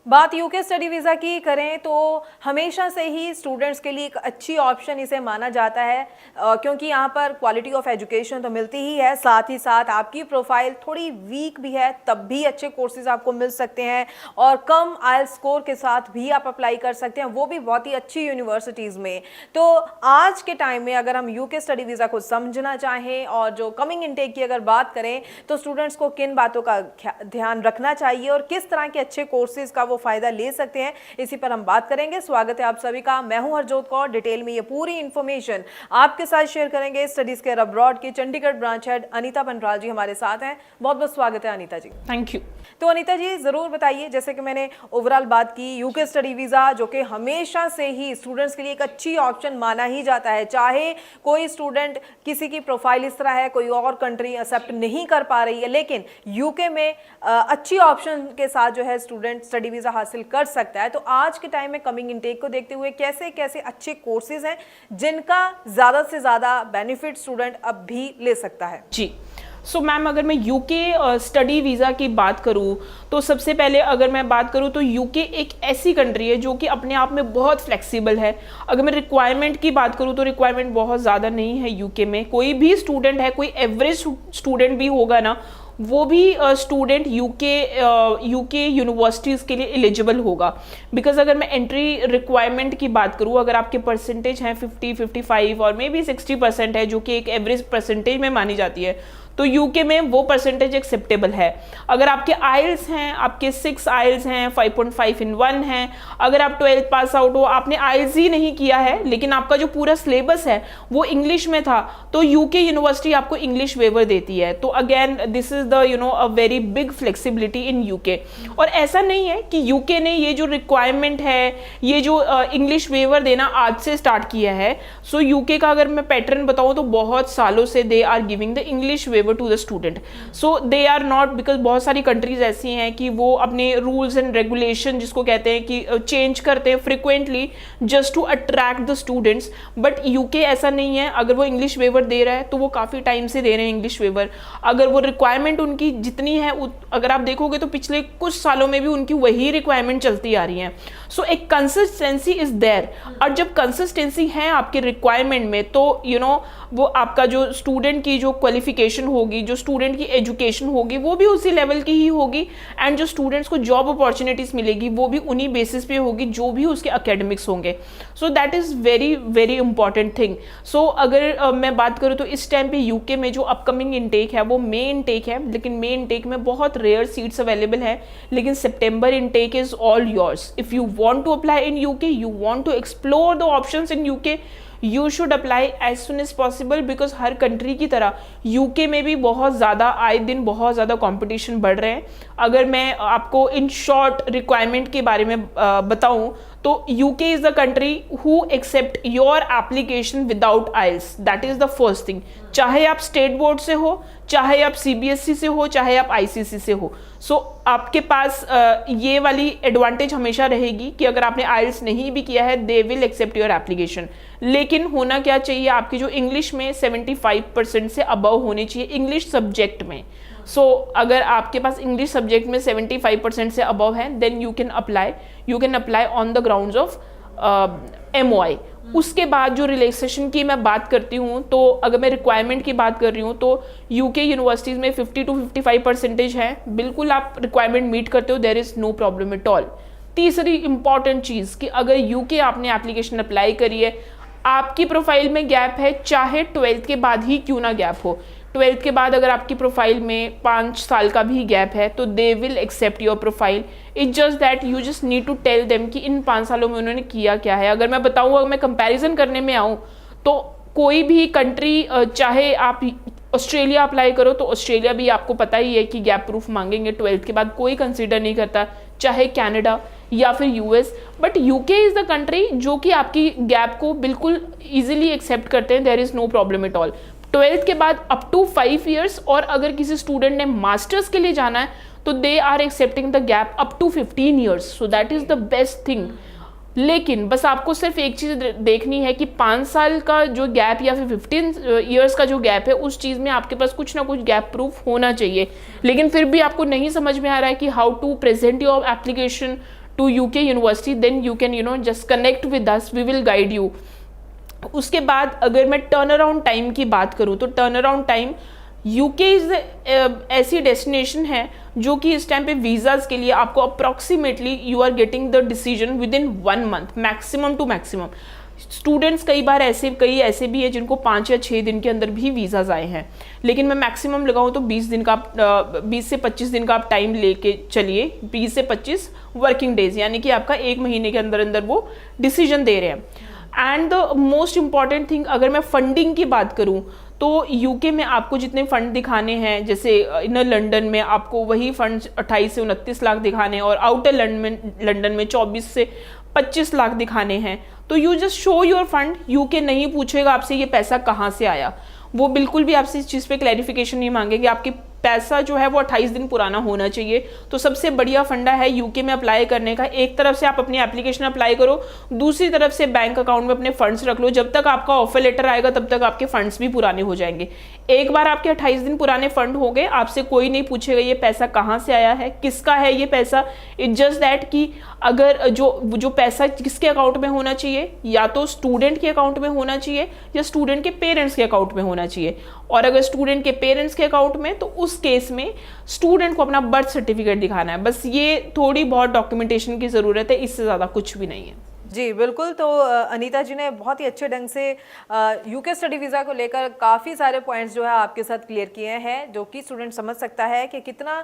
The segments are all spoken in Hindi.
बात यूके स्टडी वीज़ा की करें तो हमेशा से ही स्टूडेंट्स के लिए एक अच्छी ऑप्शन इसे माना जाता है, क्योंकि यहाँ पर क्वालिटी ऑफ एजुकेशन तो मिलती ही है, साथ ही साथ आपकी प्रोफाइल थोड़ी वीक भी है तब भी अच्छे कोर्सेज आपको मिल सकते हैं और कम आईएलटीएस स्कोर के साथ भी आप अप्लाई कर सकते हैं, वो भी बहुत ही अच्छी यूनिवर्सिटीज़ में। तो आज के टाइम में अगर हम यूके स्टडी वीज़ा को समझना चाहें और जो कमिंग इनटेक की अगर बात करें तो स्टूडेंट्स को किन बातों का ध्यान रखना चाहिए और किस तरह के अच्छे कोर्सेज का वो फायदा ले सकते हैं, इसी पर हम बात करेंगे। स्वागत है आप सभी का, मैं हूं हरजोत कौर। डिटेल में ये पूरी इंफॉर्मेशन आपके साथ शेयर करेंगे स्टडीज केयर अब्रॉड के चंडीगढ़ ब्रांच हेड अनीता बनराल जी हमारे साथ हैं। बहुत बहुत स्वागत है अनीता जी। Thank you. तो अनीता जी जरूर बताइए, जैसे कि मैंने ओवरऑल बात की, यूके स्टडी वीजा जो कि हमेशा से ही स्टूडेंट्स के लिए एक अच्छी ऑप्शन माना ही जाता है, चाहे कोई स्टूडेंट किसी की प्रोफाइल इस तरह है, कोई और कंट्री एक्सेप्ट नहीं कर पा रही है, लेकिन यूके में अच्छी ऑप्शन के साथ जो है स्टूडेंट स्टडी वीजा हासिल कर सकता है। तो आज के टाइम में कमिंग इनटेक को देखते हुए कैसे कैसे अच्छे कोर्सेज हैं जिनका ज़्यादा से ज़्यादा बेनिफिट स्टूडेंट अब भी ले सकता है? जी, मैम अगर मैं यूके स्टडी वीज़ा की बात करूँ तो सबसे पहले अगर मैं बात करूँ तो यूके एक ऐसी कंट्री है जो कि अपने आप में बहुत फ्लेक्सिबल है। अगर मैं रिक्वायरमेंट की बात करूँ तो रिक्वायरमेंट बहुत ज़्यादा नहीं है यूके में। कोई भी स्टूडेंट है, कोई एवरेज स्टूडेंट भी होगा ना, वो भी स्टूडेंट यूके यूनिवर्सिटीज़ के लिए एलिजिबल होगा। बिकॉज अगर मैं एंट्री रिक्वायरमेंट की बात करूँ, अगर आपके परसेंटेज हैं 50, 55 और मे बी 60% है, जो कि एक एवरेज परसेंटेज में मानी जाती है, तो यूके में वो परसेंटेज एक्सेप्टेबल है। अगर आपके आइल्स हैं, आपके 6 आइल्स हैं, 5.5 in 1 हैं, अगर आप 12th पास आउट हो, आपने आइल्स ही नहीं किया है लेकिन आपका जो पूरा सिलेबस है वो इंग्लिश में था, तो यूके यूनिवर्सिटी आपको इंग्लिश वेवर देती है। तो again this is the a very big flexibility in UK. और ऐसा नहीं है कि यूके ने ये जो रिक्वायरमेंट है, ये जो इंग्लिश वेवर देना आज से स्टार्ट किया है। सो यूके का अगर मैं पैटर्न बताऊं तो बहुत सालों से they are giving the English waiver to the student. So they are not, because बहुत सारी कंट्रीज ऐसी हैं कि वो अपने रूल्स एंड रेगुलेशन जिसको कहते हैं कि चेंज करते हैं frequently just to attract the students, but UK ऐसा नहीं है। अगर वो इंग्लिश वेवर दे रहा है तो वो काफ़ी टाइम से दे रहे हैं इंग्लिश वेवर। अगर वो रिक्वायरमेंट उनकी जितनी है, अगर आप देखोगे तो पिछले कुछ सालों में भी उनकी वही रिक्वायरमेंट चलती आ रही है। सो एक कंसिस्टेंसी इज देयर, और जब कंसिस्टेंसी है आपके रिक्वायरमेंट में तो वो आपका जो स्टूडेंट की जो क्वालिफिकेशन होगी, जो स्टूडेंट की एजुकेशन होगी, वो भी उसी लेवल की ही होगी, एंड जो स्टूडेंट्स को जॉब अपॉर्चुनिटीज मिलेगी वो भी उन्हीं बेसिस पे होगी जो भी उसके एकेडमिक्स होंगे। So that is very very important thing. So अगर मैं बात करूँ तो इस टाइम पे यूके में जो अपकमिंग इनटेक है वो मे इनटेक है, लेकिन मे इनटेक में बहुत रेयर सीट्स अवेलेबल है, लेकिन September intake is all yours. If you want to apply in UK, you want to explore the options in UK, you should apply as soon as possible, because her country की तरह यूके में भी बहुत ज़्यादा आए दिन बहुत ज़्यादा कंपटीशन बढ़ रहे हैं। अगर मैं आपको इन शॉर्ट रिक्वायरमेंट के बारे में बताऊं तो UK is the country who accept your application without IELTS, that is the first thing. चाहे आप स्टेट बोर्ड से हो, चाहे आप सीबीएसई से हो, चाहे आप आईसीएसई से हो। सो आपके पास ये वाली एडवांटेज हमेशा रहेगी कि अगर आपने आइल्स नहीं भी किया है they will accept your application. लेकिन होना क्या चाहिए, आपकी जो इंग्लिश में 75% से अबव होनी चाहिए इंग्लिश सब्जेक्ट में। सो अगर आपके पास इंग्लिश सब्जेक्ट में 75% से अबव है then you can apply on the grounds of MOI। उसके बाद जो रिलैक्सेशन की मैं बात करती हूँ, तो अगर मैं रिक्वायरमेंट की बात कर रही हूँ तो यूके यूनिवर्सिटीज़ में 50 to 55% है, बिल्कुल आप रिक्वायरमेंट मीट करते हो, there is no problem at all. तीसरी इंपॉर्टेंट चीज़ कि अगर यूके आपने एप्लीकेशन अप्लाई करी है, आपकी प्रोफाइल में गैप है, चाहे 12th के बाद ही क्यों ना गैप हो, 12th के बाद अगर आपकी प्रोफाइल में 5 साल का भी गैप है तो they will accept your profile. It's just that you just need to tell them कि इन 5 सालों में उन्होंने किया क्या है। अगर मैं बताऊँ, अगर मैं कंपैरिजन करने में आऊँ तो कोई भी कंट्री, चाहे आप ऑस्ट्रेलिया अप्लाई करो तो ऑस्ट्रेलिया भी आपको पता ही है कि गैप प्रूफ मांगेंगे, 12th के बाद कोई कंसिडर नहीं करता, चाहे कनाडा या फिर US. But UK is the country जो कि आपकी गैप को बिल्कुल ईजिली एक्सेप्ट करते हैं, there is no problem at all. 12th के बाद अप टू 5 years, और अगर किसी स्टूडेंट ने मास्टर्स के लिए जाना है तो they are accepting the gap up to 15 years। So that is the best thing. लेकिन बस आपको सिर्फ एक चीज़ देखनी है कि 5 साल का जो गैप या फिर 15 years का जो गैप है, उस चीज़ में आपके पास कुछ ना कुछ गैप प्रूफ होना चाहिए। लेकिन फिर भी आपको नहीं समझ में आ रहा है कि how to present your application to UK university, then you can just connect with us, we will guide you. उसके बाद अगर मैं टर्न अराउंड टाइम की बात करूँ तो turn around time UK is ऐसी डेस्टिनेशन है जो कि इस टाइम पे वीज़ाज़ के लिए आपको approximately you are getting the decision within 1 month maximum to maximum. Students कई ऐसे भी हैं जिनको 5 या 6 दिन के अंदर भी वीज़ाज़ आए हैं, लेकिन मैं मैक्सिमम लगाऊँ तो 20 से 25 दिन का आप टाइम लेके चलिए. 20 से 25 वर्किंग डेज, यानी कि आपका 1 महीने के अंदर अंदर वो डिसीजन दे रहे हैं. And the most important thing, अगर मैं फंडिंग की बात करूँ तो यूके में आपको जितने फंड दिखाने हैं, जैसे इनर लंदन में आपको वही फंड 28 से 29 लाख दिखाने हैं और आउटर लंदन में 24 से 25 लाख दिखाने हैं. तो you just show your fund. UK नहीं पूछेगा आपसे ये पैसा कहाँ से आया, वो बिल्कुल भी आपसे इस चीज़ पे क्लैरिफिकेशन नहीं मांगेगी. आपकी पैसा जो है वो 28 दिन पुराना होना चाहिए. तो सबसे बढ़िया फंडा है यूके में अप्लाई करने का. एक तरफ से आप अपनी एप्लीकेशन अप्लाई करो, दूसरी तरफ से बैंक अकाउंट में अपने फंड्स रख लो. जब तक आपका ऑफर लेटर आएगा तब तक आपके फंड्स भी पुराने हो जाएंगे. एक बार आपके 28 दिन पुराने फंड हो गए, आपसे कोई नहीं पूछेगा ये पैसा कहाँ से आया है, किसका है ये पैसा. इट्स जस्ट दैट कि अगर जो पैसा किसके अकाउंट में होना चाहिए, या तो स्टूडेंट के अकाउंट में होना चाहिए या स्टूडेंट के पेरेंट्स के अकाउंट में होना चाहिए. और अगर स्टूडेंट के पेरेंट्स के अकाउंट में, तो उस केस में स्टूडेंट को अपना बर्थ सर्टिफिकेट दिखाना है. बस ये थोड़ी बहुत डॉक्यूमेंटेशन की ज़रूरत है, इससे ज़्यादा कुछ भी नहीं है. जी बिल्कुल. तो अनीता जी ने बहुत ही अच्छे ढंग से यूके स्टडी वीज़ा को लेकर काफ़ी सारे पॉइंट्स जो है आपके साथ क्लियर किए हैं, जो कि स्टूडेंट समझ सकता है कि कितना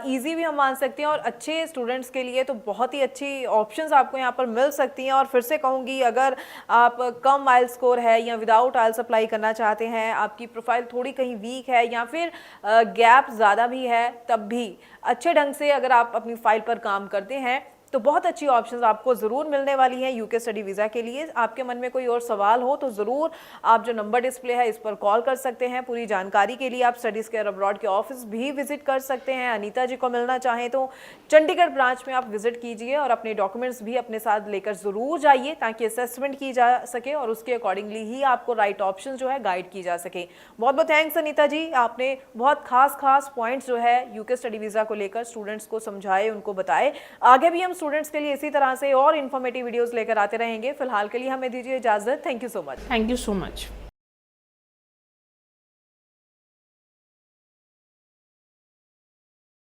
इजी भी हम मान सकते हैं. और अच्छे स्टूडेंट्स के लिए तो बहुत ही अच्छी ऑप्शंस आपको यहाँ पर मिल सकती हैं. और फिर से कहूँगी, अगर आप कम आइल्स स्कोर है या विदाउट आइल्स अप्लाई करना चाहते हैं, आपकी प्रोफाइल थोड़ी कहीं वीक है या फिर गैप ज़्यादा भी है, तब भी अच्छे ढंग से अगर आप अपनी फाइल पर काम करते हैं तो बहुत अच्छी ऑप्शंस आपको ज़रूर मिलने वाली हैं यूके स्टडी वीज़ा के लिए. आपके मन में कोई और सवाल हो तो ज़रूर आप जो नंबर डिस्प्ले है इस पर कॉल कर सकते हैं. पूरी जानकारी के लिए आप स्टडीज़ केयर अब्रॉड के ऑफिस भी विजिट कर सकते हैं. अनीता जी को मिलना चाहें तो चंडीगढ़ ब्रांच में आप विजिट कीजिए और अपने डॉक्यूमेंट्स भी अपने साथ लेकर ज़रूर जाइए, ताकि असेसमेंट की जा सके और उसके अकॉर्डिंगली ही आपको राइट ऑप्शन जो है गाइड की जा सके. बहुत बहुत थैंक्स अनीता जी, आपने बहुत खास पॉइंट्स जो है यूके स्टडी वीज़ा को लेकर स्टूडेंट्स को समझाए, उनको बताए. आगे भी हम स्टूडेंट्स के लिए इसी तरह से और इन्फॉर्मेटिव वीडियोस लेकर आते रहेंगे. फिलहाल के लिए हमें दीजिए इजाजत. Thank you so much. Thank you so much.